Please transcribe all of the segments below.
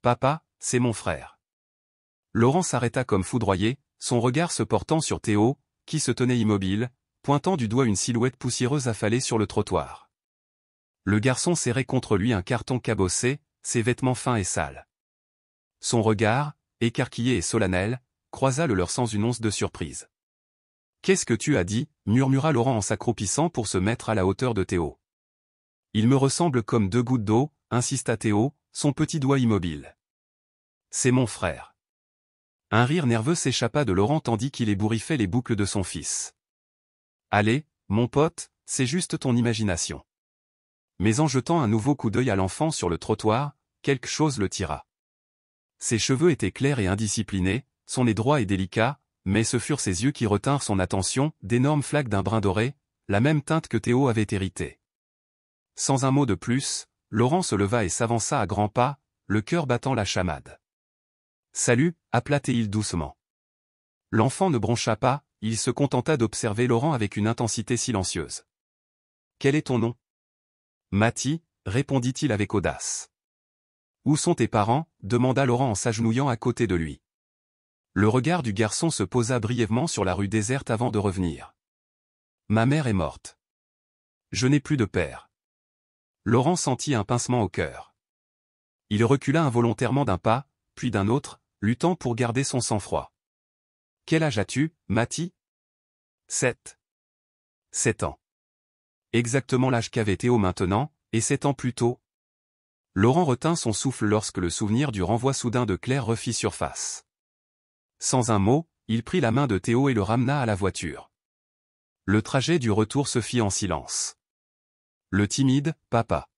Papa, c'est mon frère. Laurent s'arrêta comme foudroyé, son regard se portant sur Théo, qui se tenait immobile, pointant du doigt une silhouette poussiéreuse affalée sur le trottoir. Le garçon serrait contre lui un carton cabossé, ses vêtements fins et sales. Son regard, écarquillé et solennel, croisa le leur sans une once de surprise. « Qu'est-ce que tu as dit » murmura Laurent en s'accroupissant pour se mettre à la hauteur de Théo. « Il me ressemble comme 2 gouttes d'eau » insista Théo, son petit doigt immobile. « C'est mon frère. » Un rire nerveux s'échappa de Laurent tandis qu'il ébouriffait les boucles de son fils. « Allez, mon pote, c'est juste ton imagination. » Mais en jetant un nouveau coup d'œil à l'enfant sur le trottoir, quelque chose le tira. Ses cheveux étaient clairs et indisciplinés, son nez droit et délicat, mais ce furent ses yeux qui retinrent son attention, d'énormes flaques d'un brun doré, la même teinte que Théo avait hérité. Sans un mot de plus, Laurent se leva et s'avança à grands pas, le cœur battant la chamade. « Salut » appela Théo doucement. L'enfant ne broncha pas, il se contenta d'observer Laurent avec une intensité silencieuse. « Quel est ton nom » ? « Mati » répondit-il avec audace. « Où sont tes parents » demanda Laurent en s'agenouillant à côté de lui. Le regard du garçon se posa brièvement sur la rue déserte avant de revenir. « Ma mère est morte. Je n'ai plus de père. » Laurent sentit un pincement au cœur. Il recula involontairement d'un pas, puis d'un autre, luttant pour garder son sang-froid. « Quel âge as-tu, Mati » ? 7. 7 ans. Exactement l'âge qu'avait Théo maintenant, et 7 ans plus tôt. Laurent retint son souffle lorsque le souvenir du renvoi soudain de Claire refit surface. Sans un mot, il prit la main de Théo et le ramena à la voiture. Le trajet du retour se fit en silence. Le timide « papa »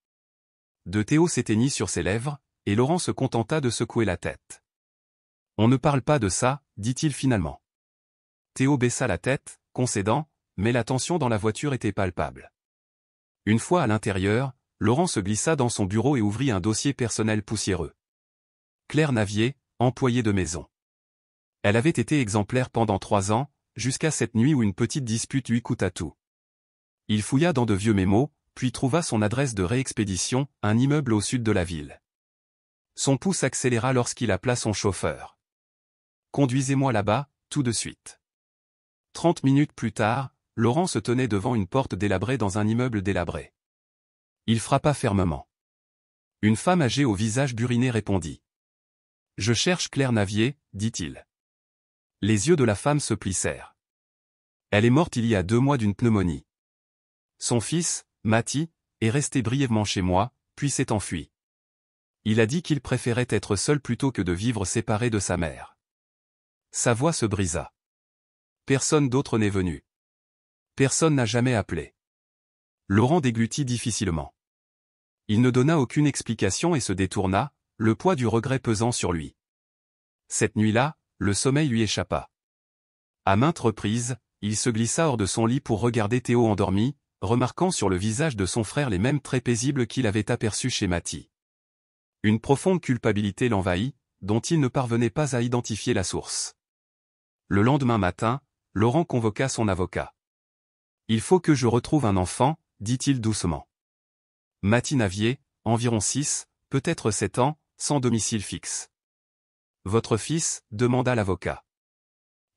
de Théo s'éteignit sur ses lèvres, et Laurent se contenta de secouer la tête. « On ne parle pas de ça » dit-il finalement. Théo baissa la tête, concédant, mais la tension dans la voiture était palpable. Une fois à l'intérieur, Laurent se glissa dans son bureau et ouvrit un dossier personnel poussiéreux. Claire Navier, employée de maison. Elle avait été exemplaire pendant 3 ans, jusqu'à cette nuit où une petite dispute lui coûta tout. Il fouilla dans de vieux mémos, puis trouva son adresse de réexpédition, un immeuble au sud de la ville. Son pouce accéléra lorsqu'il appela son chauffeur. « Conduisez-moi là-bas, tout de suite. » 30 minutes plus tard, Laurent se tenait devant une porte délabrée dans un immeuble délabré. Il frappa fermement. Une femme âgée au visage buriné répondit. « Je cherche Claire Navier » dit-il. Les yeux de la femme se plissèrent. Elle est morte il y a 2 mois d'une pneumonie. Son fils, Mati, est resté brièvement chez moi, puis s'est enfui. Il a dit qu'il préférait être seul plutôt que de vivre séparé de sa mère. Sa voix se brisa. Personne d'autre n'est venu. Personne n'a jamais appelé. Laurent déglutit difficilement. Il ne donna aucune explication et se détourna, le poids du regret pesant sur lui. Cette nuit-là, le sommeil lui échappa. À maintes reprises, il se glissa hors de son lit pour regarder Théo endormi, remarquant sur le visage de son frère les mêmes traits paisibles qu'il avait aperçus chez Mati. Une profonde culpabilité l'envahit, dont il ne parvenait pas à identifier la source. Le lendemain matin, Laurent convoqua son avocat. « Il faut que je retrouve un enfant » dit-il doucement. Mati Navier, environ 6, peut-être 7 ans, sans domicile fixe. « Votre fils » demanda l'avocat.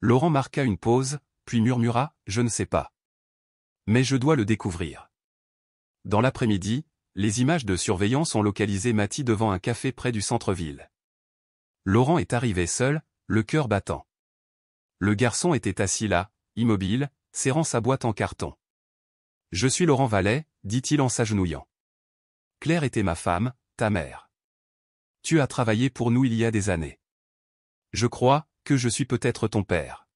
Laurent marqua une pause, puis murmura « Je ne sais pas. Mais je dois le découvrir. » Dans l'après-midi, les images de surveillance ont localisé Mati devant un café près du centre-ville. Laurent est arrivé seul, le cœur battant. Le garçon était assis là, immobile, serrant sa boîte en carton. « Je suis Laurent Vallet » dit-il en s'agenouillant. « Claire était ma femme, ta mère. Tu as travaillé pour nous il y a des années. Je crois que je suis peut-être ton père. »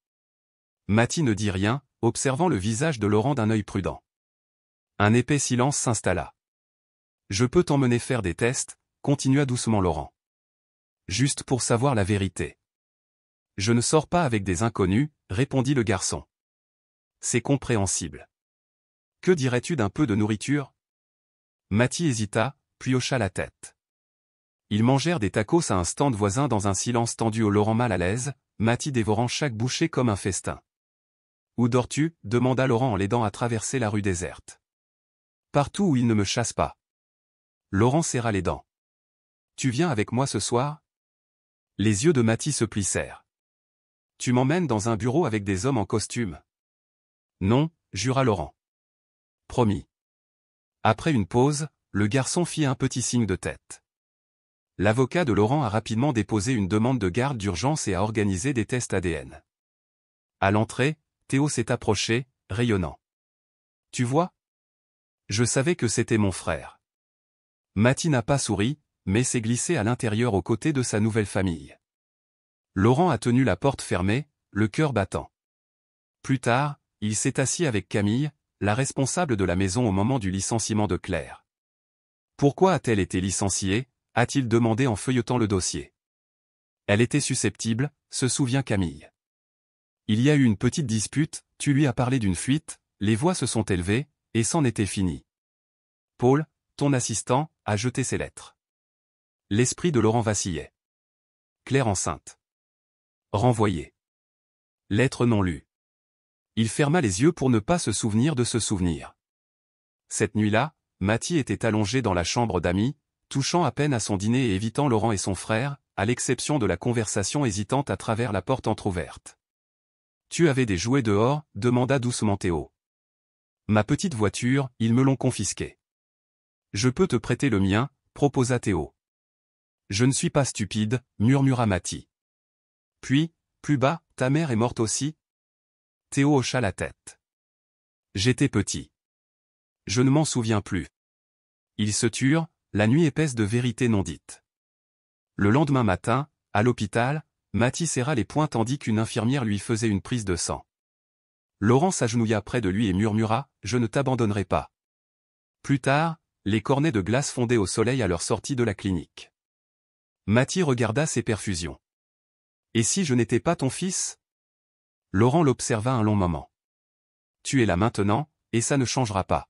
Mati ne dit rien, observant le visage de Laurent d'un œil prudent. Un épais silence s'installa. « Je peux t'emmener faire des tests » continua doucement Laurent. « Juste pour savoir la vérité. » « Je ne sors pas avec des inconnus » répondit le garçon. « C'est compréhensible. Que dirais-tu d'un peu de nourriture » Mati hésita, puis hocha la tête. Ils mangèrent des tacos à un stand voisin dans un silence tendu au Laurent mal à l'aise, Mati dévorant chaque bouchée comme un festin. « Où dors-tu » demanda Laurent en l'aidant à traverser la rue déserte. « Partout où il ne me chasse pas. » Laurent serra les dents. « Tu viens avec moi ce soir? Les yeux de Mathie se plissèrent. Tu m'emmènes dans un bureau avec des hommes en costume? Non, jura Laurent. Promis. Après une pause, le garçon fit un petit signe de tête. L'avocat de Laurent a rapidement déposé une demande de garde d'urgence et a organisé des tests ADN. À l'entrée, Théo s'est approché, rayonnant. Tu vois? Je savais que c'était mon frère. Mathie n'a pas souri, mais s'est glissé à l'intérieur aux côtés de sa nouvelle famille. Laurent a tenu la porte fermée, le cœur battant. Plus tard, il s'est assis avec Camille, la responsable de la maison au moment du licenciement de Claire. Pourquoi a-t-elle été licenciée? A-t-il demandé en feuilletant le dossier. Elle était susceptible, se souvient Camille. Il y a eu une petite dispute, tu lui as parlé d'une fuite, les voix se sont élevées, et c'en était fini. Paul, ton assistant, a jeté ses lettres. L'esprit de Laurent vacillait. Claire enceinte. Renvoyée. Lettre non lue. Il ferma les yeux pour ne pas se souvenir de se souvenir. Cette nuit-là, Mathie était allongée dans la chambre d'amis, touchant à peine à son dîner et évitant Laurent et son frère, à l'exception de la conversation hésitante à travers la porte entr'ouverte. « Tu avais des jouets dehors » demanda doucement Théo. « Ma petite voiture, ils me l'ont confisquée. »« Je peux te prêter le mien » proposa Théo. « Je ne suis pas stupide » murmura Mathie. Puis, plus bas, « Ta mère est morte aussi ?» Théo hocha la tête. « J'étais petit. Je ne m'en souviens plus. » Ils se turent, la nuit épaisse de vérités non dites. Le lendemain matin, à l'hôpital, Mathie serra les poings tandis qu'une infirmière lui faisait une prise de sang. Laurent s'agenouilla près de lui et murmura « Je ne t'abandonnerai pas ». Plus tard, les cornets de glace fondaient au soleil à leur sortie de la clinique. Mathie regarda ses perfusions. « Et si je n'étais pas ton fils ?» Laurent l'observa un long moment. « Tu es là maintenant, et ça ne changera pas. »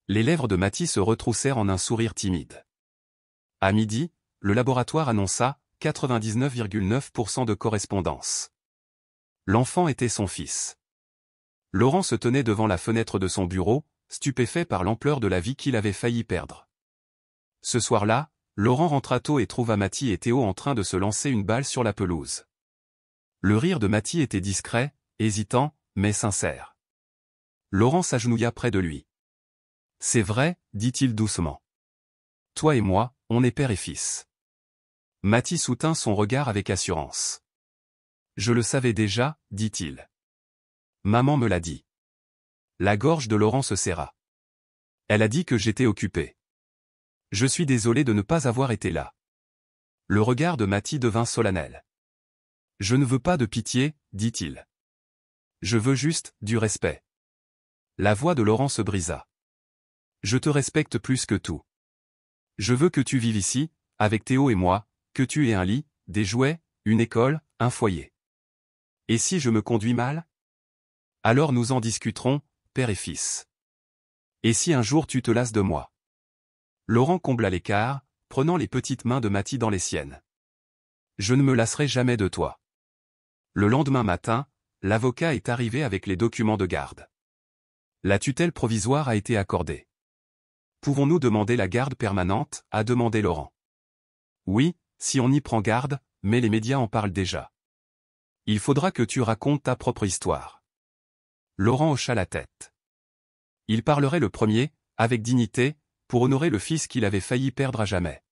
Les lèvres de Mathie se retroussèrent en un sourire timide. À midi, le laboratoire annonça 99,9% de correspondance. L'enfant était son fils. Laurent se tenait devant la fenêtre de son bureau, stupéfait par l'ampleur de la vie qu'il avait failli perdre. Ce soir-là, Laurent rentra tôt et trouva Mathie et Théo en train de se lancer une balle sur la pelouse. Le rire de Mathie était discret, hésitant, mais sincère. Laurent s'agenouilla près de lui. « C'est vrai, dit-il doucement. Toi et moi, on est père et fils. » Mathie soutint son regard avec assurance. « Je le savais déjà, dit-il. Maman me l'a dit. » La gorge de Laurent se serra. Elle a dit que j'étais occupé. Je suis désolé de ne pas avoir été là. Le regard de Mathie devint solennel. « Je ne veux pas de pitié, dit-il. Je veux juste du respect. » La voix de Laurent se brisa. « Je te respecte plus que tout. Je veux que tu vives ici, avec Théo et moi, que tu aies un lit, des jouets, une école, un foyer. Et si je me conduis mal? Alors nous en discuterons, père et fils. Et si un jour tu te lasses de moi? » Laurent combla l'écart, prenant les petites mains de Mathie dans les siennes. « Je ne me lasserai jamais de toi. » Le lendemain matin, l'avocat est arrivé avec les documents de garde. La tutelle provisoire a été accordée. « Pouvons-nous demander la garde permanente » a demandé Laurent. « Oui, si on y prend garde, mais les médias en parlent déjà. Il faudra que tu racontes ta propre histoire. » Laurent hocha la tête. Il parlerait le premier, avec dignité, pour honorer le fils qu'il avait failli perdre à jamais.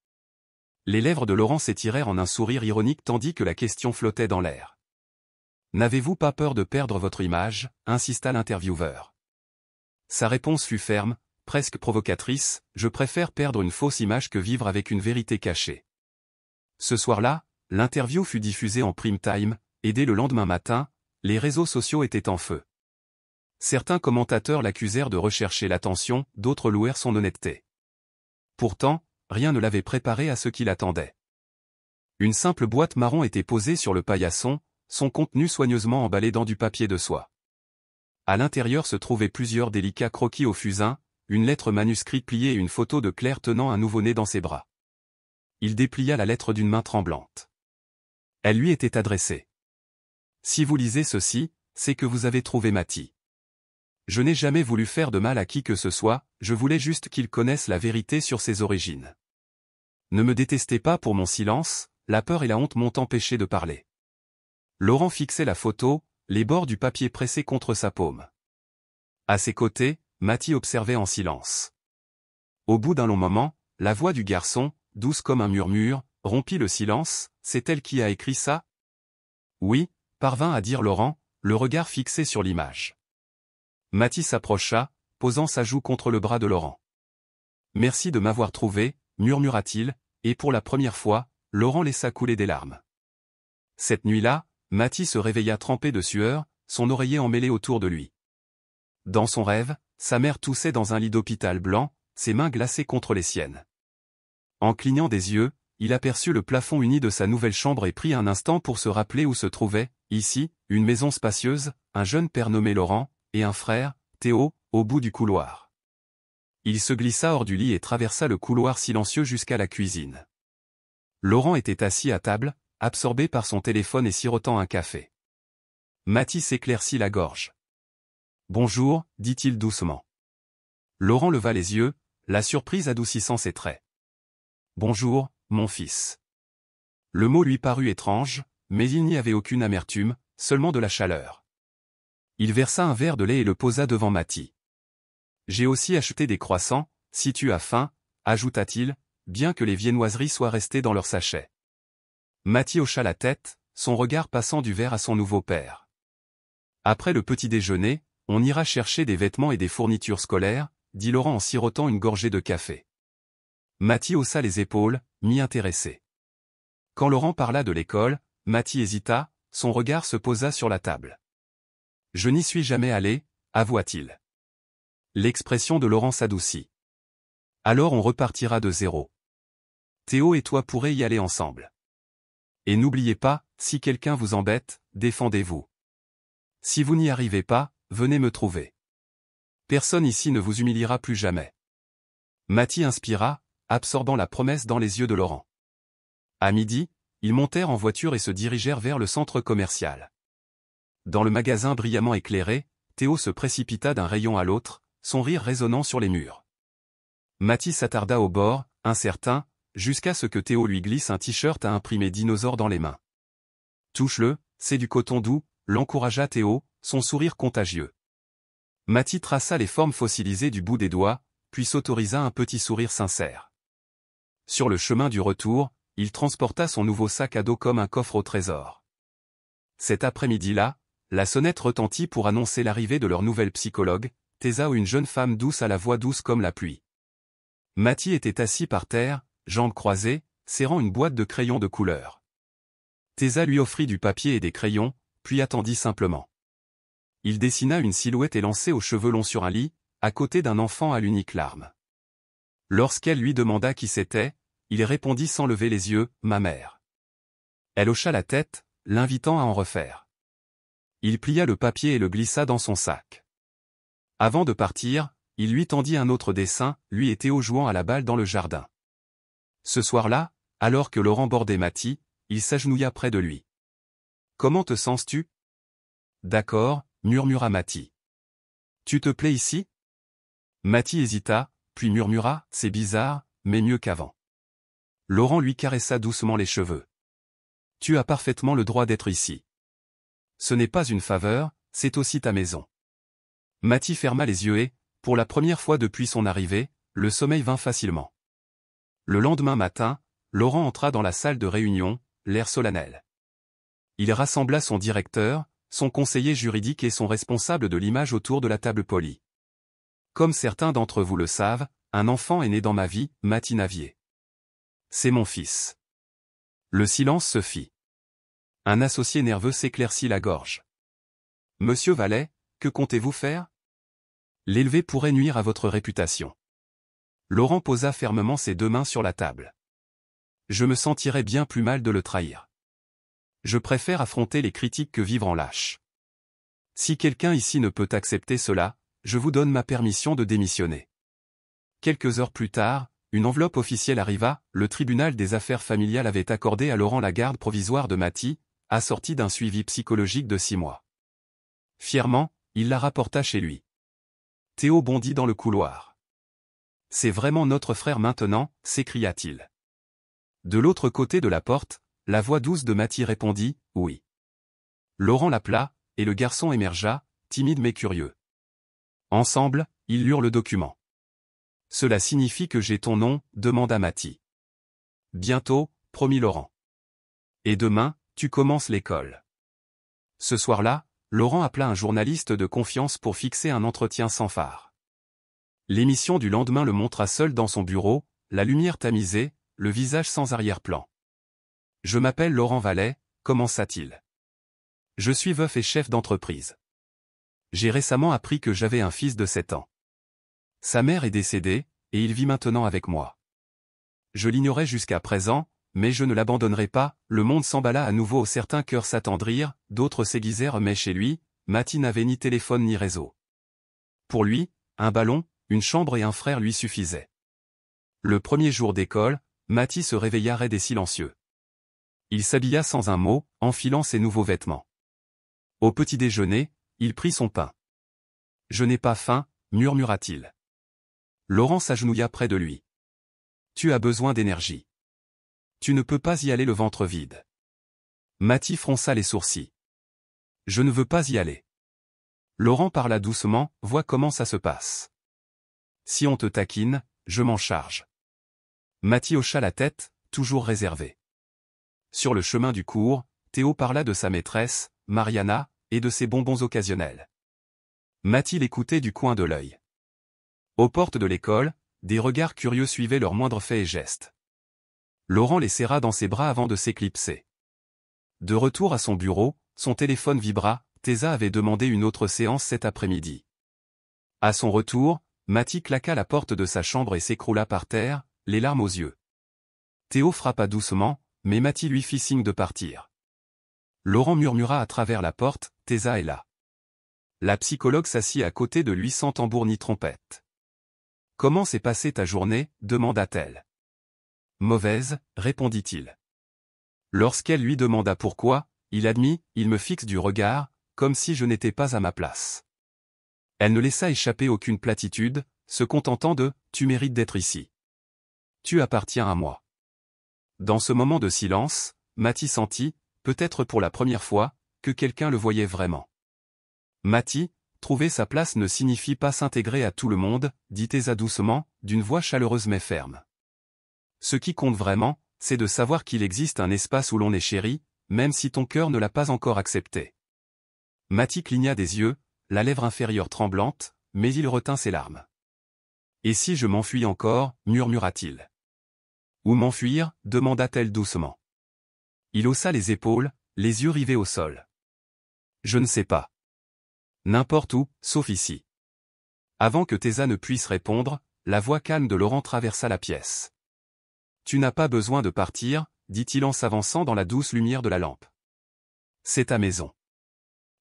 Les lèvres de Laurent s'étirèrent en un sourire ironique tandis que la question flottait dans l'air. « N'avez-vous pas peur de perdre votre image » insista l'intervieweur. Sa réponse fut ferme, presque provocatrice, « Je préfère perdre une fausse image que vivre avec une vérité cachée. » Ce soir-là, l'interview fut diffusée en prime time, et dès le lendemain matin, les réseaux sociaux étaient en feu. Certains commentateurs l'accusèrent de rechercher l'attention, d'autres louèrent son honnêteté. Pourtant, rien ne l'avait préparé à ce qui l'attendait. Une simple boîte marron était posée sur le paillasson, son contenu soigneusement emballé dans du papier de soie. À l'intérieur se trouvaient plusieurs délicats croquis au fusain, une lettre manuscrite pliée et une photo de Claire tenant un nouveau-né dans ses bras. Il déplia la lettre d'une main tremblante. Elle lui était adressée. « Si vous lisez ceci, c'est que vous avez trouvé Mathie. Je n'ai jamais voulu faire de mal à qui que ce soit, je voulais juste qu'il connaisse la vérité sur ses origines. Ne me détestez pas pour mon silence, la peur et la honte m'ont empêché de parler. Laurent fixait la photo, les bords du papier pressés contre sa paume. À ses côtés, Mathie observait en silence. Au bout d'un long moment, la voix du garçon, douce comme un murmure, rompit le silence. « C'est elle qui a écrit ça ?» Oui, parvint à dire Laurent, le regard fixé sur l'image. Mathie s'approcha, posant sa joue contre le bras de Laurent. « Merci de m'avoir trouvé », murmura-t-il, et pour la première fois, Laurent laissa couler des larmes. Cette nuit-là, Mathie se réveilla trempée de sueur, son oreiller emmêlé autour de lui. Dans son rêve, sa mère toussait dans un lit d'hôpital blanc, ses mains glacées contre les siennes. En clignant des yeux, il aperçut le plafond uni de sa nouvelle chambre et prit un instant pour se rappeler où se trouvait, ici, une maison spacieuse, un jeune père nommé Laurent, et un frère, Théo, au bout du couloir. Il se glissa hors du lit et traversa le couloir silencieux jusqu'à la cuisine. Laurent était assis à table, absorbé par son téléphone et sirotant un café. Mathie s'éclaircit la gorge. « Bonjour », dit-il doucement. Laurent leva les yeux, la surprise adoucissant ses traits. « Bonjour, mon fils. » Le mot lui parut étrange, mais il n'y avait aucune amertume, seulement de la chaleur. Il versa un verre de lait et le posa devant Mathie. « J'ai aussi acheté des croissants, si tu as faim, » ajouta-t-il, bien que les viennoiseries soient restées dans leur sachet. Mathie hocha la tête, son regard passant du verre à son nouveau père. « Après le petit déjeuner, on ira chercher des vêtements et des fournitures scolaires, » dit Laurent en sirotant une gorgée de café. Mathie haussa les épaules, mi-intéressé. Quand Laurent parla de l'école, Mathie hésita, son regard se posa sur la table. « Je n'y suis jamais allé », avoua-t-il. L'expression de Laurent s'adoucit. « Alors on repartira de zéro. Théo et toi pourrez y aller ensemble. Et n'oubliez pas, si quelqu'un vous embête, défendez-vous. Si vous n'y arrivez pas, venez me trouver. Personne ici ne vous humiliera plus jamais. » Mathie inspira, absorbant la promesse dans les yeux de Laurent. À midi, ils montèrent en voiture et se dirigèrent vers le centre commercial. Dans le magasin brillamment éclairé, Théo se précipita d'un rayon à l'autre, son rire résonnant sur les murs. Mathie s'attarda au bord, incertain, jusqu'à ce que Théo lui glisse un t-shirt à imprimer dinosaure dans les mains. « Touche-le, c'est du coton doux », l'encouragea Théo, son sourire contagieux. Mathie traça les formes fossilisées du bout des doigts, puis s'autorisa un petit sourire sincère. Sur le chemin du retour, il transporta son nouveau sac à dos comme un coffre au trésor. Cet après-midi-là, la sonnette retentit pour annoncer l'arrivée de leur nouvelle psychologue, Thésa, une jeune femme douce à la voix douce comme la pluie. Mathie était assis par terre, jambes croisées, serrant une boîte de crayons de couleur. Thésa lui offrit du papier et des crayons, puis attendit simplement. Il dessina une silhouette élancée aux cheveux longs sur un lit, à côté d'un enfant à l'unique larme. Lorsqu'elle lui demanda qui c'était, il répondit sans lever les yeux, « Ma mère. » Elle hocha la tête, l'invitant à en refaire. Il plia le papier et le glissa dans son sac. Avant de partir, il lui tendit un autre dessin, lui et Théo jouant à la balle dans le jardin. Ce soir-là, alors que Laurent bordait Mathie, il s'agenouilla près de lui. « Comment te sens-tu » ? « D'accord, » murmura Mathie. « Tu te plais ici » Mathie hésita, puis murmura, « C'est bizarre, mais mieux qu'avant. » Laurent lui caressa doucement les cheveux. « Tu as parfaitement le droit d'être ici. Ce n'est pas une faveur, c'est aussi ta maison. » Mathie ferma les yeux et, pour la première fois depuis son arrivée, le sommeil vint facilement. Le lendemain matin, Laurent entra dans la salle de réunion, l'air solennel. Il rassembla son directeur, son conseiller juridique et son responsable de l'image autour de la table polie. « Comme certains d'entre vous le savent, un enfant est né dans ma vie, Mathie Navier. C'est mon fils. » Le silence se fit. Un associé nerveux s'éclaircit la gorge. « Monsieur Vallet, que comptez-vous faire ? L'élever pourrait nuire à votre réputation. » Laurent posa fermement ses deux mains sur la table. « Je me sentirais bien plus mal de le trahir. Je préfère affronter les critiques que vivre en lâche. Si quelqu'un ici ne peut accepter cela, je vous donne ma permission de démissionner. » Quelques heures plus tard, une enveloppe officielle arriva, le tribunal des affaires familiales avait accordé à Laurent la garde provisoire de Mathie, assortie d'un suivi psychologique de 6 mois. Fièrement, il la rapporta chez lui. Théo bondit dans le couloir. « C'est vraiment notre frère maintenant » s'écria-t-il. De l'autre côté de la porte, la voix douce de Mathie répondit « Oui ». Laurent l'appela, et le garçon émergea, timide mais curieux. Ensemble, ils lurent le document. « Cela signifie que j'ai ton nom » demanda Mathie. « Bientôt », promit Laurent. « Et demain, tu commences l'école. » Ce soir-là, Laurent appela un journaliste de confiance pour fixer un entretien sans phare. L'émission du lendemain le montra seul dans son bureau, la lumière tamisée, le visage sans arrière-plan. « Je m'appelle Laurent Vallet », commença-t-il. « Je suis veuf et chef d'entreprise. J'ai récemment appris que j'avais un fils de 7 ans. Sa mère est décédée, et il vit maintenant avec moi. Je l'ignorais jusqu'à présent, mais je ne l'abandonnerai pas. » Le monde s'emballa à nouveau, certains cœurs s'attendrirent, d'autres s'aiguisèrent, mais chez lui, Mathie n'avait ni téléphone ni réseau. Pour lui, un ballon, une chambre et un frère lui suffisaient. Le premier jour d'école, Mathie se réveilla raide et silencieux. Il s'habilla sans un mot, enfilant ses nouveaux vêtements. Au petit déjeuner, il prit son pain. « Je n'ai pas faim », murmura-t-il. Laurent s'agenouilla près de lui. « Tu as besoin d'énergie. Tu ne peux pas y aller le ventre vide. » Mathie fronça les sourcils. « Je ne veux pas y aller. » Laurent parla doucement, « Vois comment ça se passe. Si on te taquine, je m'en charge. » Mathie hocha la tête, toujours réservé. Sur le chemin du cours, Théo parla de sa maîtresse, Mariana, et de ses bonbons occasionnels. Mathie l'écoutait du coin de l'œil. Aux portes de l'école, des regards curieux suivaient leurs moindres faits et gestes. Laurent les serra dans ses bras avant de s'éclipser. De retour à son bureau, son téléphone vibra, Thésa avait demandé une autre séance cet après-midi. À son retour, Mathie claqua la porte de sa chambre et s'écroula par terre, les larmes aux yeux. Théo frappa doucement, mais Mathie lui fit signe de partir. Laurent murmura à travers la porte, « Thésa est là. » La psychologue s'assit à côté de lui sans tambour ni trompette. « Comment s'est passée ta journée » demanda-t-elle. « Mauvaise » répondit-il. Lorsqu'elle lui demanda pourquoi, il admit, « Il me fixe du regard, comme si je n'étais pas à ma place. » Elle ne laissa échapper aucune platitude, se contentant de « Tu mérites d'être ici. Tu appartiens à moi. » Dans ce moment de silence, Mathie sentit, peut-être pour la première fois, que quelqu'un le voyait vraiment. Mathie, trouver sa place ne signifie pas s'intégrer à tout le monde, dit Thésa doucement, d'une voix chaleureuse mais ferme. Ce qui compte vraiment, c'est de savoir qu'il existe un espace où l'on est chéri, même si ton cœur ne l'a pas encore accepté. Mathie cligna des yeux, la lèvre inférieure tremblante, mais il retint ses larmes. « Et si je m'enfuis encore » murmura-t-il. « Où m'enfuir » demanda-t-elle doucement. Il haussa les épaules, les yeux rivés au sol. « Je ne sais pas. N'importe où, sauf ici. » Avant que Thésa ne puisse répondre, la voix calme de Laurent traversa la pièce. « Tu n'as pas besoin de partir, » dit-il en s'avançant dans la douce lumière de la lampe. « C'est ta maison.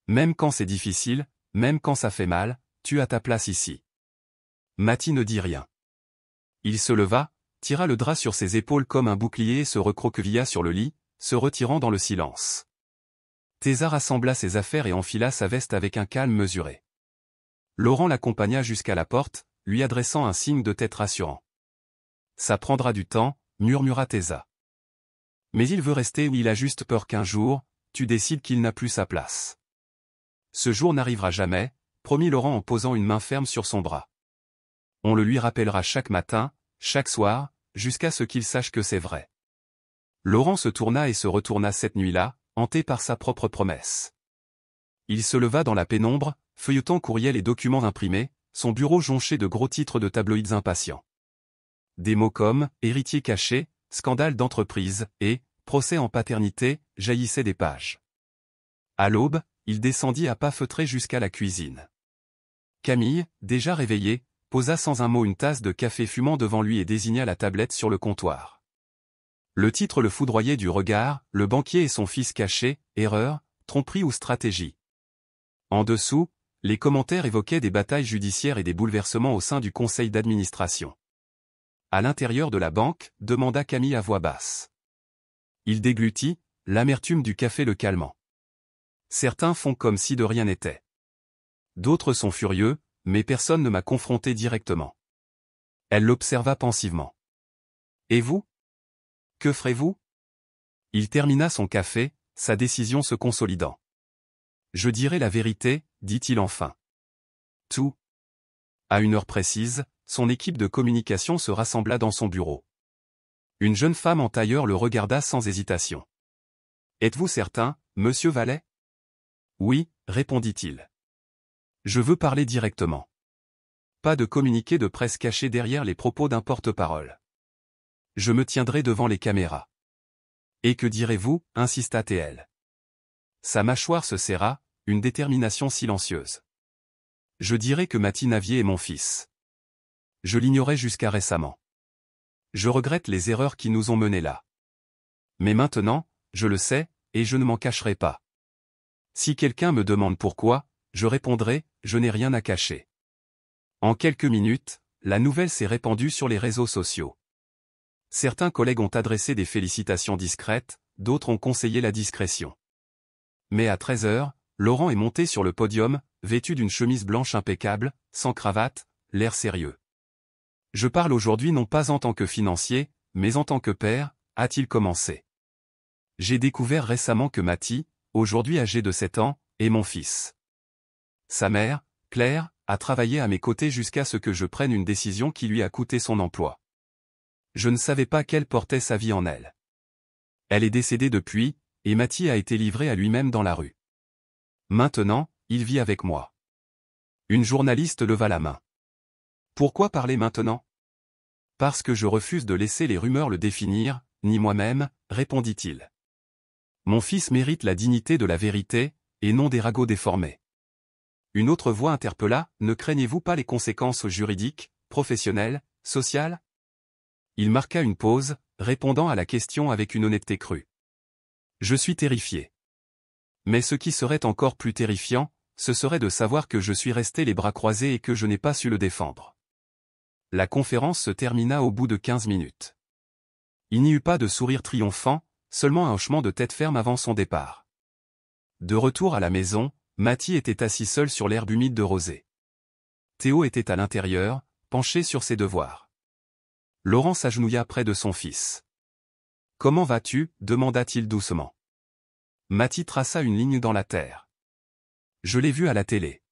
Même quand c'est difficile, même quand ça fait mal, tu as ta place ici. » Mathie ne dit rien. Il se leva, tira le drap sur ses épaules comme un bouclier et se recroquevilla sur le lit, se retirant dans le silence. Thésa rassembla ses affaires et enfila sa veste avec un calme mesuré. Laurent l'accompagna jusqu'à la porte, lui adressant un signe de tête rassurant. « Ça prendra du temps » murmura Thésa. « Mais il veut rester où il a juste peur qu'un jour, tu décides qu'il n'a plus sa place. » « Ce jour n'arrivera jamais » promit Laurent en posant une main ferme sur son bras. « On le lui rappellera chaque matin, chaque soir, jusqu'à ce qu'il sache que c'est vrai. » Laurent se tourna et se retourna cette nuit-là, hanté par sa propre promesse. Il se leva dans la pénombre, feuilletant courriels et documents imprimés, son bureau jonché de gros titres de tabloïds impatients. Des mots comme « héritier caché »,« scandale d'entreprise » et « procès en paternité » jaillissaient des pages. À l'aube, il descendit à pas feutrés jusqu'à la cuisine. Camille, déjà réveillée, posa sans un mot une tasse de café fumant devant lui et désigna la tablette sur le comptoir. Le titre le foudroyait du regard, le banquier et son fils cachés, erreur, tromperie ou stratégie. En dessous, les commentaires évoquaient des batailles judiciaires et des bouleversements au sein du conseil d'administration. À l'intérieur de la banque, demanda Camille à voix basse. Il déglutit, l'amertume du café le calmant. Certains font comme si de rien n'était. D'autres sont furieux, mais personne ne m'a confronté directement. Elle l'observa pensivement. Et vous ? Que ferez-vous? Il termina son café, sa décision se consolidant. Je dirai la vérité, dit-il enfin. Tout. À une heure précise, son équipe de communication se rassembla dans son bureau. Une jeune femme en tailleur le regarda sans hésitation. Êtes-vous certain, monsieur Vallet? Oui, répondit-il. Je veux parler directement. Pas de communiqué de presse caché derrière les propos d'un porte-parole. Je me tiendrai devant les caméras. Et que direz-vous, insista-t-elle. Sa mâchoire se serra, une détermination silencieuse. Je dirai que Mathie Navier est mon fils. Je l'ignorais jusqu'à récemment. Je regrette les erreurs qui nous ont menés là. Mais maintenant, je le sais, et je ne m'en cacherai pas. Si quelqu'un me demande pourquoi, je répondrai, je n'ai rien à cacher. En quelques minutes, la nouvelle s'est répandue sur les réseaux sociaux. Certains collègues ont adressé des félicitations discrètes, d'autres ont conseillé la discrétion. Mais à 13 heures, Laurent est monté sur le podium, vêtu d'une chemise blanche impeccable, sans cravate, l'air sérieux. Je parle aujourd'hui non pas en tant que financier, mais en tant que père, a-t-il commencé. J'ai découvert récemment que Mathie, aujourd'hui âgé de 7 ans, est mon fils. Sa mère, Claire, a travaillé à mes côtés jusqu'à ce que je prenne une décision qui lui a coûté son emploi. Je ne savais pas qu'elle portait sa vie en elle. Elle est décédée depuis, et Mathie a été livré à lui-même dans la rue. Maintenant, il vit avec moi. Une journaliste leva la main. Pourquoi parler maintenant? Parce que je refuse de laisser les rumeurs le définir, ni moi-même, répondit-il. Mon fils mérite la dignité de la vérité, et non des ragots déformés. Une autre voix interpella, ne craignez-vous pas les conséquences juridiques, professionnelles, sociales? Il marqua une pause, répondant à la question avec une honnêteté crue. Je suis terrifié. Mais ce qui serait encore plus terrifiant, ce serait de savoir que je suis resté les bras croisés et que je n'ai pas su le défendre. La conférence se termina au bout de 15 minutes. Il n'y eut pas de sourire triomphant, seulement un hochement de tête ferme avant son départ. De retour à la maison, Mathie était assis seul sur l'herbe humide de rosée. Théo était à l'intérieur, penché sur ses devoirs. Laurent s'agenouilla près de son fils. « Comment vas-tu » demanda-t-il doucement. Mathie traça une ligne dans la terre. « Je l'ai vu à la télé.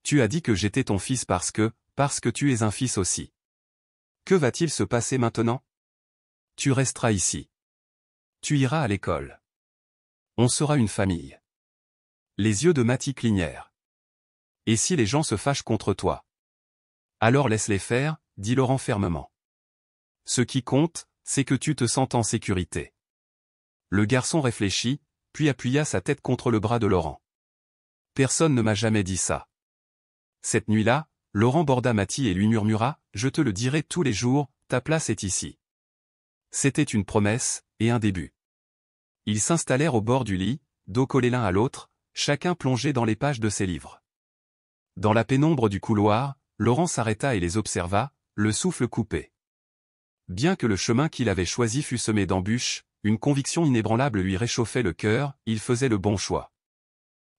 Tu as dit que j'étais ton fils parce que tu es un fils aussi. Que va-t-il se passer maintenant? Tu resteras ici. Tu iras à l'école. On sera une famille. » Les yeux de Mathie clignèrent. « Et si les gens se fâchent contre toi? Alors laisse-les faire, » dit Laurent fermement. « Ce qui compte, c'est que tu te sentes en sécurité. » Le garçon réfléchit, puis appuya sa tête contre le bras de Laurent. « Personne ne m'a jamais dit ça. » Cette nuit-là, Laurent borda Mathie et lui murmura, « Je te le dirai tous les jours, ta place est ici. » C'était une promesse, et un début. Ils s'installèrent au bord du lit, dos collés l'un à l'autre, chacun plongé dans les pages de ses livres. Dans la pénombre du couloir, Laurent s'arrêta et les observa, le souffle coupé. Bien que le chemin qu'il avait choisi fût semé d'embûches, une conviction inébranlable lui réchauffait le cœur, il faisait le bon choix.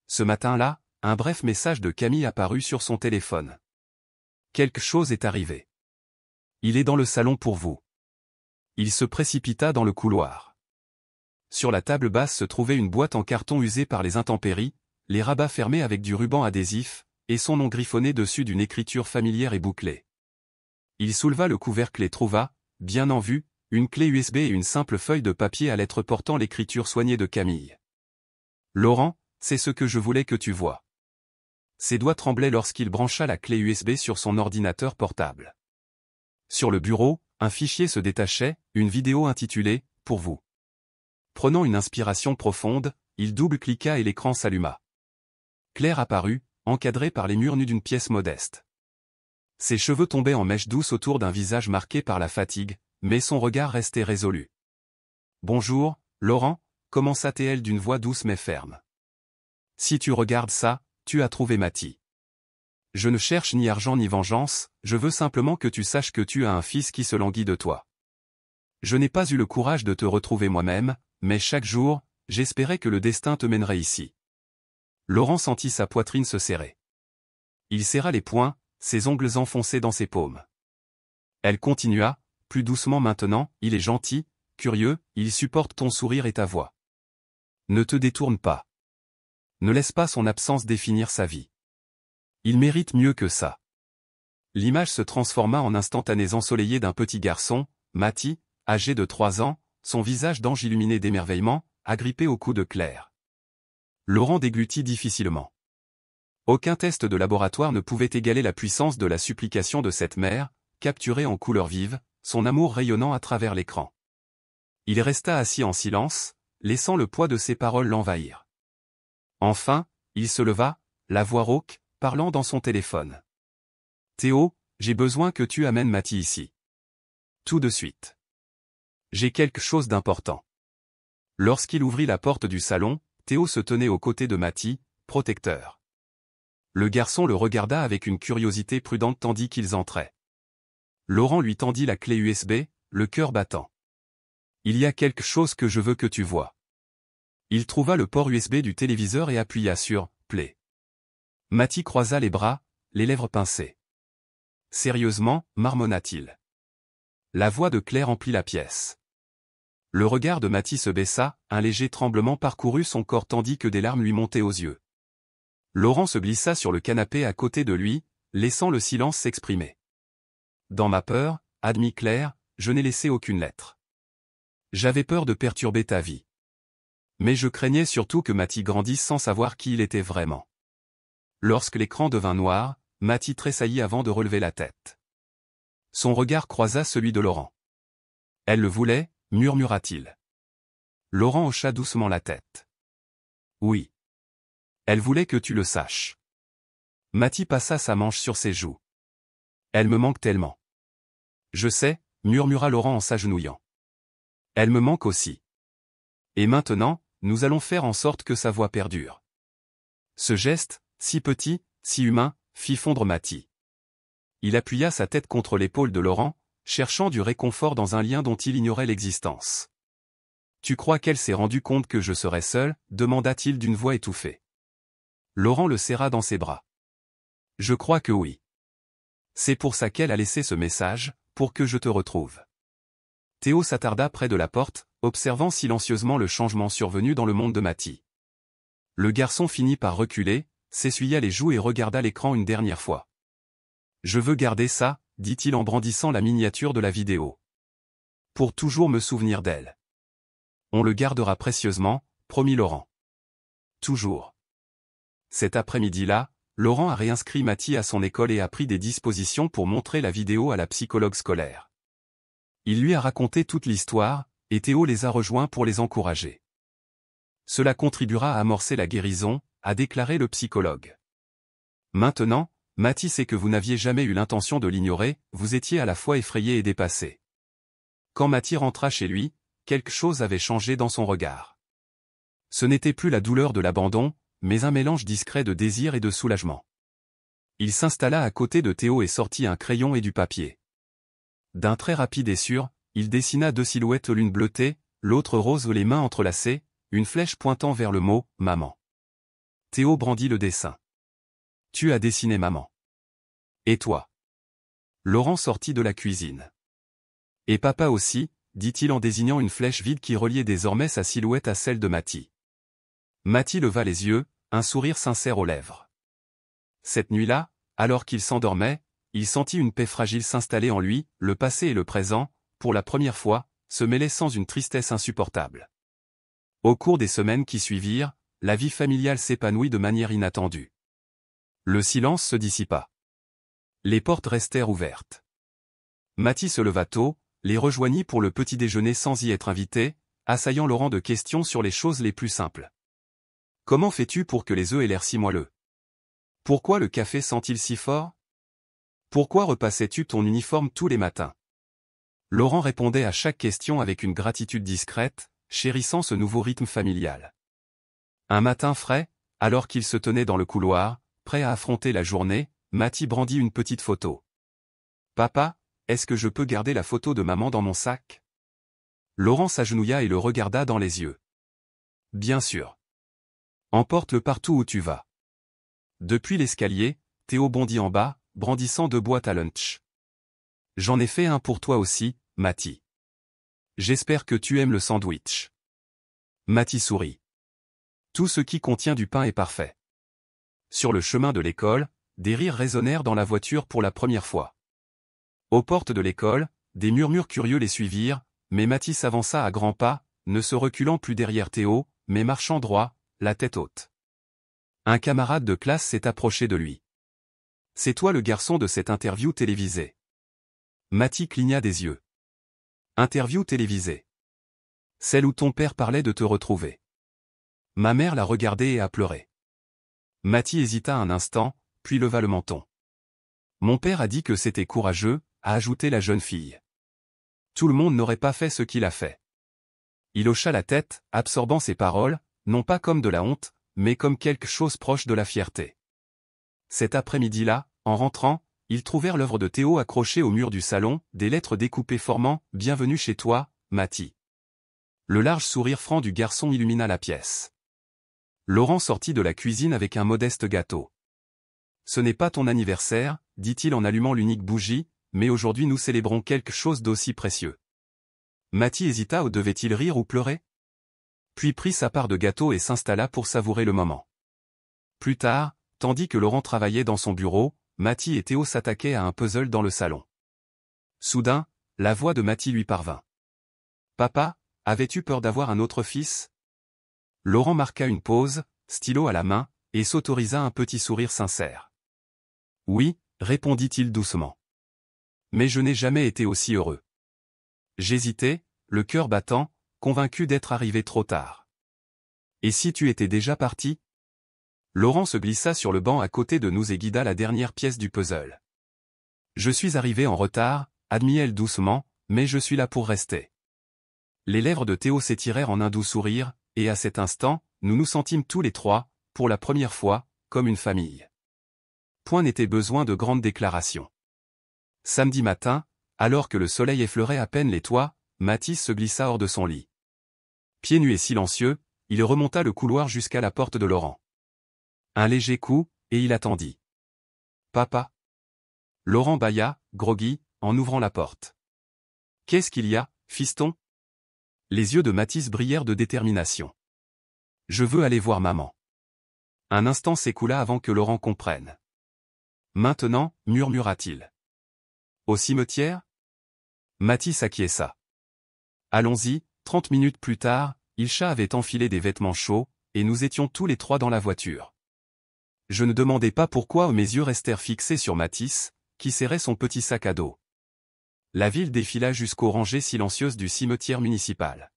Ce matin-là, un bref message de Camille apparut sur son téléphone. « Quelque chose est arrivé. Il est dans le salon pour vous. » Il se précipita dans le couloir. Sur la table basse se trouvait une boîte en carton usée par les intempéries, les rabats fermés avec du ruban adhésif, et son nom griffonné dessus d'une écriture familière et bouclée. Il souleva le couvercle et trouva, bien en vue, une clé USB et une simple feuille de papier à lettres portant l'écriture soignée de Camille. « Laurent, c'est ce que je voulais que tu vois. » Ses doigts tremblaient lorsqu'il brancha la clé USB sur son ordinateur portable. Sur le bureau, un fichier se détachait, une vidéo intitulée « Pour vous ». Prenant une inspiration profonde, il double-cliqua et l'écran s'alluma. Claire apparut, encadrée par les murs nus d'une pièce modeste. Ses cheveux tombaient en mèches douces autour d'un visage marqué par la fatigue, mais son regard restait résolu. « Bonjour, Laurent » commença-t-elle d'une voix douce mais ferme. « Si tu regardes ça, tu as trouvé Mathie. Je ne cherche ni argent ni vengeance, je veux simplement que tu saches que tu as un fils qui se languit de toi. Je n'ai pas eu le courage de te retrouver moi-même, mais chaque jour, j'espérais que le destin te mènerait ici. » Laurent sentit sa poitrine se serrer. Il serra les poings, ses ongles enfoncés dans ses paumes. Elle continua, plus doucement maintenant, « Il est gentil, curieux, il supporte ton sourire et ta voix. Ne te détourne pas. Ne laisse pas son absence définir sa vie. Il mérite mieux que ça. L'image se transforma en instantanés ensoleillé d'un petit garçon, Mati, âgé de 3 ans, son visage d'ange illuminé d'émerveillement, agrippé au cou de Claire. Laurent déglutit difficilement. Aucun test de laboratoire ne pouvait égaler la puissance de la supplication de cette mère, capturée en couleurs vives, son amour rayonnant à travers l'écran. Il resta assis en silence, laissant le poids de ses paroles l'envahir. Enfin, il se leva, la voix rauque, parlant dans son téléphone. « Théo, j'ai besoin que tu amènes Mati ici. Tout de suite. J'ai quelque chose d'important. » Lorsqu'il ouvrit la porte du salon, Théo se tenait aux côtés de Mati, protecteur. Le garçon le regarda avec une curiosité prudente tandis qu'ils entraient. Laurent lui tendit la clé USB, le cœur battant. « Il y a quelque chose que je veux que tu vois. » Il trouva le port USB du téléviseur et appuya sur « Play ». Mati croisa les bras, les lèvres pincées. « Sérieusement » marmonna-t-il. La voix de Claire emplit la pièce. Le regard de Mati se baissa, un léger tremblement parcourut son corps tandis que des larmes lui montaient aux yeux. Laurent se glissa sur le canapé à côté de lui, laissant le silence s'exprimer. « Dans ma peur, admit Claire, je n'ai laissé aucune lettre. J'avais peur de perturber ta vie. Mais je craignais surtout que Mati grandisse sans savoir qui il était vraiment. » Lorsque l'écran devint noir, Mati tressaillit avant de relever la tête. Son regard croisa celui de Laurent. « Elle le voulait » murmura-t-il. Laurent hocha doucement la tête. « Oui. Elle voulait que tu le saches. » Mati passa sa manche sur ses joues. « Elle me manque tellement. »« Je sais » murmura Laurent en s'agenouillant. « Elle me manque aussi. Et maintenant, nous allons faire en sorte que sa voix perdure. » Ce geste, si petit, si humain, fit fondre Mati. Il appuya sa tête contre l'épaule de Laurent, cherchant du réconfort dans un lien dont il ignorait l'existence. « Tu crois qu'elle s'est rendue compte que je serais seul » demanda-t-il d'une voix étouffée. Laurent le serra dans ses bras. « Je crois que oui. C'est pour ça qu'elle a laissé ce message, pour que je te retrouve. » Théo s'attarda près de la porte, observant silencieusement le changement survenu dans le monde de Mati. Le garçon finit par reculer, s'essuya les joues et regarda l'écran une dernière fois. « Je veux garder ça, » dit-il en brandissant la miniature de la vidéo. « Pour toujours me souvenir d'elle. »« On le gardera précieusement, » promit Laurent. « Toujours. » Cet après-midi-là, Laurent a réinscrit Mati à son école et a pris des dispositions pour montrer la vidéo à la psychologue scolaire. Il lui a raconté toute l'histoire, et Théo les a rejoints pour les encourager. Cela contribuera à amorcer la guérison, a déclaré le psychologue. Maintenant, Mati sait que vous n'aviez jamais eu l'intention de l'ignorer, vous étiez à la fois effrayé et dépassé. Quand Mati rentra chez lui, quelque chose avait changé dans son regard. Ce n'était plus la douleur de l'abandon, mais un mélange discret de désir et de soulagement. Il s'installa à côté de Théo et sortit un crayon et du papier. D'un trait rapide et sûr, il dessina 2 silhouettes, l'une bleutée, l'autre rose, les mains entrelacées, une flèche pointant vers le mot « maman ». Théo brandit le dessin. « Tu as dessiné maman. Et toi ?» Laurent sortit de la cuisine. « Et papa aussi » dit-il en désignant une flèche vide qui reliait désormais sa silhouette à celle de Mati. Mati leva les yeux, un sourire sincère aux lèvres. Cette nuit-là, alors qu'il s'endormait, il sentit une paix fragile s'installer en lui, le passé et le présent, pour la première fois, se mêlaient sans une tristesse insupportable. Au cours des semaines qui suivirent, la vie familiale s'épanouit de manière inattendue. Le silence se dissipa. Les portes restèrent ouvertes. Mati se leva tôt, les rejoignit pour le petit déjeuner sans y être invité, assaillant Laurent de questions sur les choses les plus simples. Comment fais-tu pour que les œufs aient l'air si moelleux? Pourquoi le café sent-il si fort? Pourquoi repassais-tu ton uniforme tous les matins? Laurent répondait à chaque question avec une gratitude discrète, chérissant ce nouveau rythme familial. Un matin frais, alors qu'il se tenait dans le couloir, prêt à affronter la journée, Mati brandit une petite photo. « Papa, est-ce que je peux garder la photo de maman dans mon sac ?» Laurent s'agenouilla et le regarda dans les yeux. « Bien sûr. Emporte-le partout où tu vas. » Depuis l'escalier, Théo bondit en bas, brandissant 2 boîtes à lunch. « J'en ai fait un pour toi aussi, Mati. » J'espère que tu aimes le sandwich. Mathis sourit. Tout ce qui contient du pain est parfait. Sur le chemin de l'école, des rires résonnèrent dans la voiture pour la première fois. Aux portes de l'école, des murmures curieux les suivirent, mais Mathis avança à grands pas, ne se reculant plus derrière Théo, mais marchant droit, la tête haute. Un camarade de classe s'est approché de lui. « C'est toi le garçon de cette interview télévisée. » Mathis cligna des yeux. « Interview télévisée. Celle où ton père parlait de te retrouver. » Ma mère l'a regardé et a pleuré. Mathis hésita un instant, puis leva le menton. « Mon père a dit que c'était courageux, » a ajouté la jeune fille. Tout le monde n'aurait pas fait ce qu'il a fait. Il hocha la tête, absorbant ses paroles, non pas comme de la honte, mais comme quelque chose proche de la fierté. Cet après-midi-là, en rentrant, ils trouvèrent l'œuvre de Théo accrochée au mur du salon, des lettres découpées formant « Bienvenue chez toi, Mathis ». Le large sourire franc du garçon illumina la pièce. Laurent sortit de la cuisine avec un modeste gâteau. « Ce n'est pas ton anniversaire, dit-il en allumant l'unique bougie, mais aujourd'hui nous célébrons quelque chose d'aussi précieux. » Mathis hésita, devait-il rire ou pleurer? Puis prit sa part de gâteau et s'installa pour savourer le moment. Plus tard, tandis que Laurent travaillait dans son bureau, Mathis et Théo s'attaquaient à un puzzle dans le salon. Soudain, la voix de Mathis lui parvint. « Papa, avais-tu peur d'avoir un autre fils ?» Laurent marqua une pause, stylo à la main, et s'autorisa un petit sourire sincère. « Oui, » répondit-il doucement. « Mais je n'ai jamais été aussi heureux. » J'hésitais, le cœur battant, convaincu d'être arrivé trop tard. « Et si tu étais déjà parti ?» Laurent se glissa sur le banc à côté de nous et guida la dernière pièce du puzzle. « Je suis arrivé en retard, » admit-elle doucement, « mais je suis là pour rester. » Les lèvres de Théo s'étirèrent en un doux sourire, et à cet instant, nous nous sentîmes tous les trois, pour la première fois, comme une famille. Point n'était besoin de grandes déclarations. Samedi matin, alors que le soleil effleurait à peine les toits, Mathis se glissa hors de son lit. Pieds nus et silencieux, il remonta le couloir jusqu'à la porte de Laurent. Un léger coup, et il attendit. « Papa ?» Laurent bâilla, groggy, en ouvrant la porte. « Qu'est-ce qu'il y a, fiston ?» Les yeux de Mathis brillèrent de détermination. « Je veux aller voir maman. » Un instant s'écoula avant que Laurent comprenne. « Maintenant, » murmura-t-il. « Au cimetière ?» Mathis acquiesça. « Allons-y. » 30 minutes plus tard, Ilcha avait enfilé des vêtements chauds, et nous étions tous les trois dans la voiture. Je ne demandais pas pourquoi mes yeux restèrent fixés sur Mathis, qui serrait son petit sac à dos. La ville défila jusqu'aux rangées silencieuses du cimetière municipal.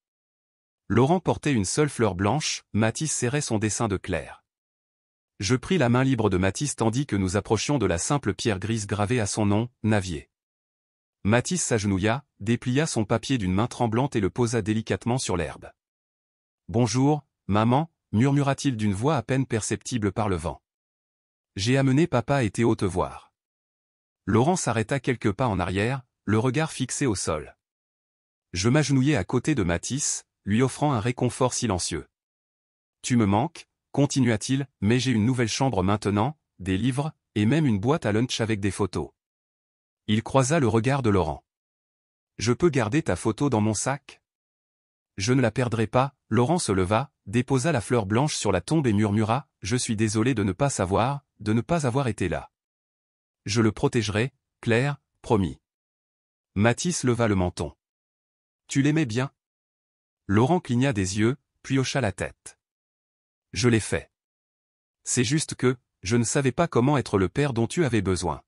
Laurent portait une seule fleur blanche, Mathis serrait son dessin de Claire. Je pris la main libre de Mathis tandis que nous approchions de la simple pierre grise gravée à son nom, Navier. Mathis s'agenouilla, déplia son papier d'une main tremblante et le posa délicatement sur l'herbe. « Bonjour, maman » murmura-t-il d'une voix à peine perceptible par le vent. « J'ai amené papa et Théo te voir. » Laurent s'arrêta quelques pas en arrière, le regard fixé au sol. Je m'agenouillai à côté de Mathis, lui offrant un réconfort silencieux. « Tu me manques » continua-t-il, « mais j'ai une nouvelle chambre maintenant, des livres, et même une boîte à lunch avec des photos. » Il croisa le regard de Laurent. « Je peux garder ta photo dans mon sac ?» Je ne la perdrai pas. Laurent se leva, déposa la fleur blanche sur la tombe et murmura, « Je suis désolé de ne pas savoir, de ne pas avoir été là. » « Je le protégerai, Claire, promis. » Mathis leva le menton. « Tu l'aimais bien ?» Laurent cligna des yeux, puis hocha la tête. « Je l'ai fait. C'est juste que, je ne savais pas comment être le père dont tu avais besoin. »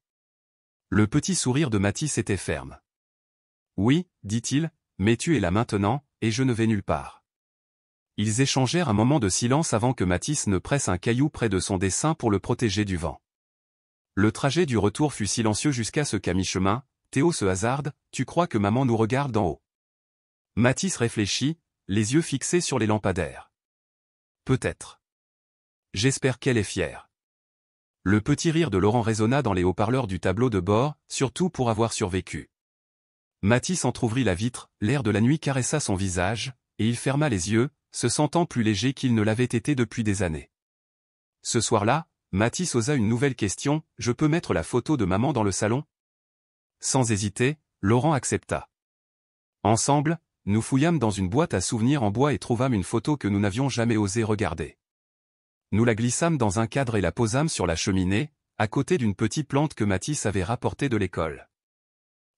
Le petit sourire de Mathis était ferme. « Oui, dit-il, mais tu es là maintenant, et je ne vais nulle part. » Ils échangèrent un moment de silence avant que Mathis ne presse un caillou près de son dessin pour le protéger du vent. Le trajet du retour fut silencieux jusqu'à ce qu'à mi-chemin, Théo se hasarde, « Tu crois que maman nous regarde d'en haut ?» Mathis réfléchit, les yeux fixés sur les lampadaires. « Peut-être. J'espère qu'elle est fière. » Le petit rire de Laurent résonna dans les haut-parleurs du tableau de bord, surtout pour avoir survécu. Mathis entr'ouvrit la vitre, l'air de la nuit caressa son visage, et il ferma les yeux, se sentant plus léger qu'il ne l'avait été depuis des années. Ce soir-là, Mathis osa une nouvelle question, « Je peux mettre la photo de maman dans le salon ?» Sans hésiter, Laurent accepta. Ensemble, nous fouillâmes dans une boîte à souvenirs en bois et trouvâmes une photo que nous n'avions jamais osé regarder. Nous la glissâmes dans un cadre et la posâmes sur la cheminée, à côté d'une petite plante que Mathis avait rapportée de l'école.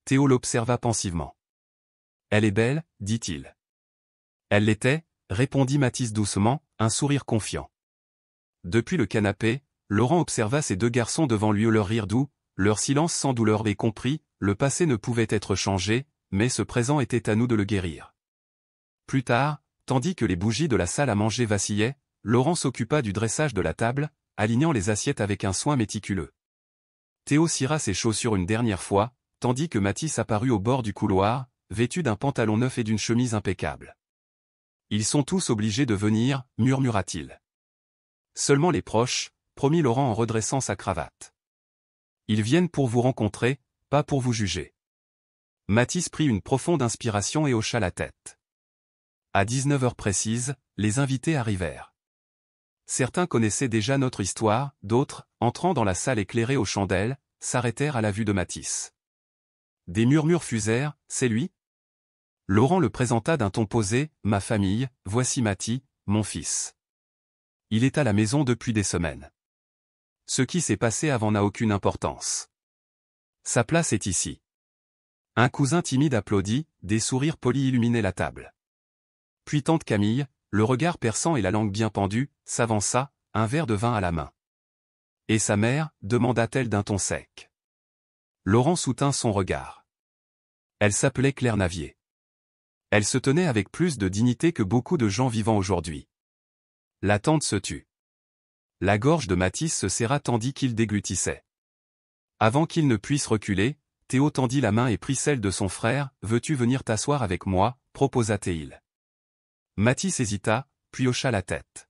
Théo l'observa pensivement. « Elle est belle, dit-il. »« Elle l'était, » répondit Mathis doucement, un sourire confiant. Depuis le canapé, Laurent observa ces deux garçons devant lui, leur rire doux, leur silence sans douleur, et comprit, le passé ne pouvait être changé, mais ce présent était à nous de le guérir. Plus tard, tandis que les bougies de la salle à manger vacillaient, Laurent s'occupa du dressage de la table, alignant les assiettes avec un soin méticuleux. Théo cira ses chaussures une dernière fois, tandis que Mathis apparut au bord du couloir, vêtu d'un pantalon neuf et d'une chemise impeccable. « Ils sont tous obligés de venir, murmura-t-il. Seulement les proches, promit Laurent en redressant sa cravate. Ils viennent pour vous rencontrer, pas pour vous juger. Mathis prit une profonde inspiration et hocha la tête. À 19h précises, les invités arrivèrent. Certains connaissaient déjà notre histoire, d'autres, entrant dans la salle éclairée aux chandelles, s'arrêtèrent à la vue de Mathis. Des murmures fusèrent, « C'est lui ?» Laurent le présenta d'un ton posé, « Ma famille, voici Mathis, mon fils. Il est à la maison depuis des semaines. Ce qui s'est passé avant n'a aucune importance. Sa place est ici. » Un cousin timide applaudit, des sourires polis illuminaient la table. Puis tante Camille, le regard perçant et la langue bien pendue, s'avança, un verre de vin à la main. « Et sa mère ?» demanda-t-elle d'un ton sec. Laurent soutint son regard. Elle s'appelait Claire Navier. Elle se tenait avec plus de dignité que beaucoup de gens vivant aujourd'hui. La tante se tut. La gorge de Mathis se serra tandis qu'il déglutissait. Avant qu'il ne puisse reculer, Théo tendit la main et prit celle de son frère. « Veux-tu venir t'asseoir avec moi ?» proposa-t-il. Mathis hésita, puis hocha la tête.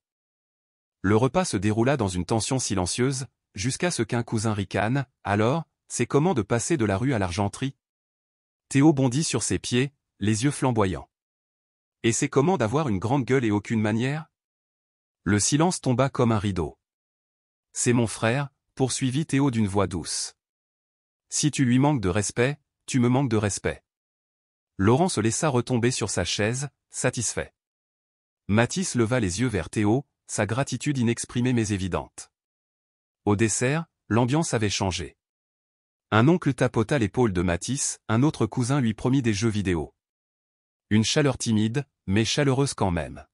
Le repas se déroula dans une tension silencieuse, jusqu'à ce qu'un cousin ricane. « Alors, c'est comment de passer de la rue à l'argenterie ?» Théo bondit sur ses pieds, les yeux flamboyants. « Et c'est comment d'avoir une grande gueule et aucune manière ?» Le silence tomba comme un rideau. « C'est mon frère, » poursuivit Théo d'une voix douce. « Si tu lui manques de respect, tu me manques de respect. » Laurent se laissa retomber sur sa chaise, satisfait. Mathis leva les yeux vers Théo, sa gratitude inexprimée mais évidente. Au dessert, l'ambiance avait changé. Un oncle tapota l'épaule de Mathis, un autre cousin lui promit des jeux vidéo. Une chaleur timide, mais chaleureuse quand même.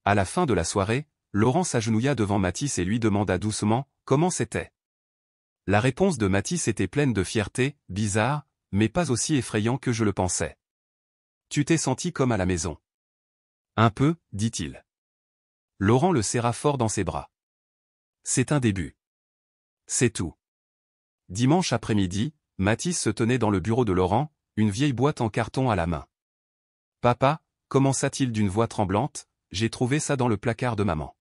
À la fin de la soirée, Laurent s'agenouilla devant Mathis et lui demanda doucement « Comment c'était ?» La réponse de Mathis était pleine de fierté, bizarre, mais pas aussi effrayant que je le pensais. « Tu t'es senti comme à la maison. » Un peu, dit-il. Laurent le serra fort dans ses bras. C'est un début. C'est tout. Dimanche après-midi, Mathis se tenait dans le bureau de Laurent, une vieille boîte en carton à la main. « Papa » commença-t-il d'une voix tremblante, « j'ai trouvé ça dans le placard de maman. »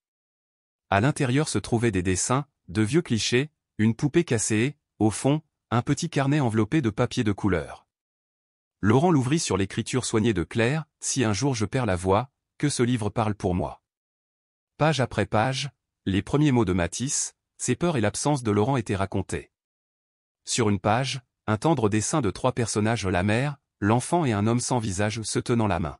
À l'intérieur se trouvaient des dessins, de vieux clichés, une poupée cassée et, au fond, un petit carnet enveloppé de papier de couleur. Laurent l'ouvrit sur l'écriture soignée de Claire, « Si un jour je perds la voix, que ce livre parle pour moi. » Page après page, les premiers mots de Mathis, ses peurs et l'absence de Laurent étaient racontés. Sur une page, un tendre dessin de 3 personnages, la mère, l'enfant et un homme sans visage se tenant la main.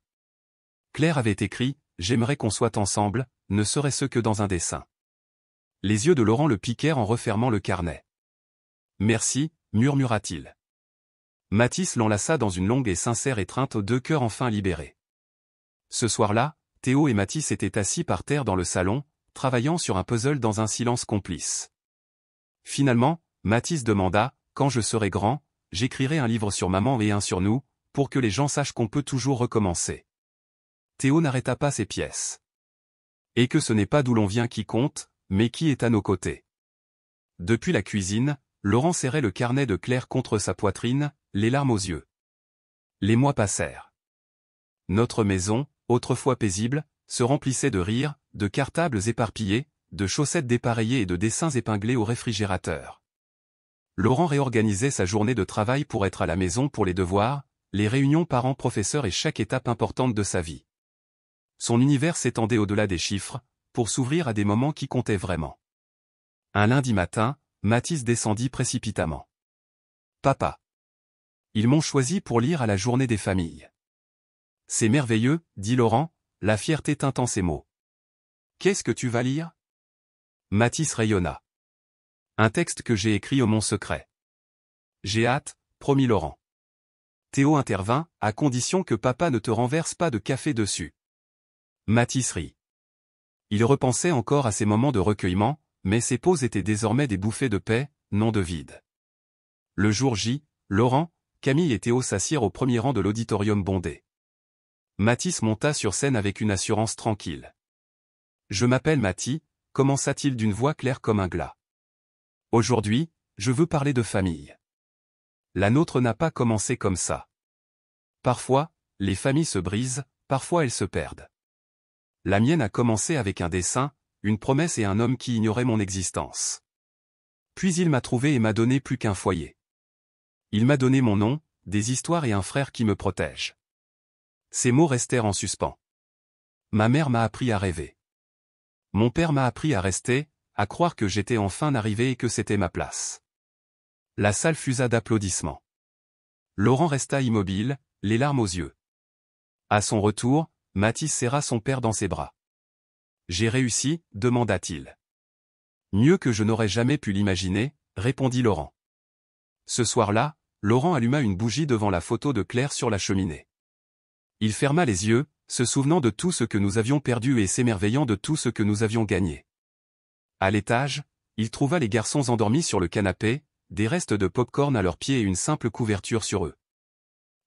Claire avait écrit « J'aimerais qu'on soit ensemble », ne serait-ce que dans un dessin. Les yeux de Laurent le piquèrent en refermant le carnet. « Merci », murmura-t-il. Mathis l'enlaça dans une longue et sincère étreinte aux 2 cœurs enfin libérés. Ce soir-là, Théo et Mathis étaient assis par terre dans le salon, travaillant sur un puzzle dans un silence complice. Finalement, Mathis demanda « Quand je serai grand, j'écrirai un livre sur maman et un sur nous, pour que les gens sachent qu'on peut toujours recommencer. » Théo n'arrêta pas ses pièces. « Et que ce n'est pas d'où l'on vient qui compte, mais qui est à nos côtés. » Depuis la cuisine, Laurent serrait le carnet de Claire contre sa poitrine, les larmes aux yeux. Les mois passèrent. Notre maison, autrefois paisible, se remplissait de rires, de cartables éparpillés, de chaussettes dépareillées et de dessins épinglés au réfrigérateur. Laurent réorganisait sa journée de travail pour être à la maison pour les devoirs, les réunions parents-professeurs et chaque étape importante de sa vie. Son univers s'étendait au-delà des chiffres, pour s'ouvrir à des moments qui comptaient vraiment. Un lundi matin, Mathis descendit précipitamment. « Papa. Ils m'ont choisi pour lire à la journée des familles. » C'est merveilleux, dit Laurent, la fierté tintant ses mots. Qu'est-ce que tu vas lire? Mathis rayonna. Un texte que j'ai écrit au mon secret. J'ai hâte, promit Laurent. Théo intervint, à condition que papa ne te renverse pas de café dessus. Mathis rit. Il repensait encore à ces moments de recueillement, mais ses pauses étaient désormais des bouffées de paix, non de vide. Le jour J, Laurent, Camille et Théo s'assirent au premier rang de l'auditorium bondé. Mathis monta sur scène avec une assurance tranquille. « Je m'appelle Mathis », commença-t-il d'une voix claire comme un glas. « Aujourd'hui, je veux parler de famille. La nôtre n'a pas commencé comme ça. Parfois, les familles se brisent, parfois elles se perdent. La mienne a commencé avec un dessein, une promesse et un homme qui ignorait mon existence. Puis il m'a trouvé et m'a donné plus qu'un foyer. Il m'a donné mon nom, des histoires et un frère qui me protège. » Ces mots restèrent en suspens. Ma mère m'a appris à rêver. Mon père m'a appris à rester, à croire que j'étais enfin arrivé et que c'était ma place. La salle fusa d'applaudissements. Laurent resta immobile, les larmes aux yeux. À son retour, Mathis serra son père dans ses bras. « J'ai réussi » demanda-t-il. « Mieux que je n'aurais jamais pu l'imaginer » répondit Laurent. Ce soir-là, Laurent alluma une bougie devant la photo de Claire sur la cheminée. Il ferma les yeux, se souvenant de tout ce que nous avions perdu et s'émerveillant de tout ce que nous avions gagné. À l'étage, il trouva les garçons endormis sur le canapé, des restes de pop-corn à leurs pieds et une simple couverture sur eux.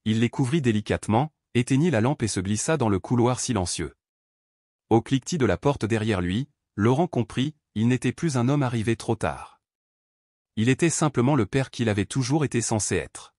Il les couvrit délicatement, éteignit la lampe et se glissa dans le couloir silencieux. Au cliquetis de la porte derrière lui, Laurent comprit, il n'était plus un homme arrivé trop tard. Il était simplement le père qu'il avait toujours été censé être.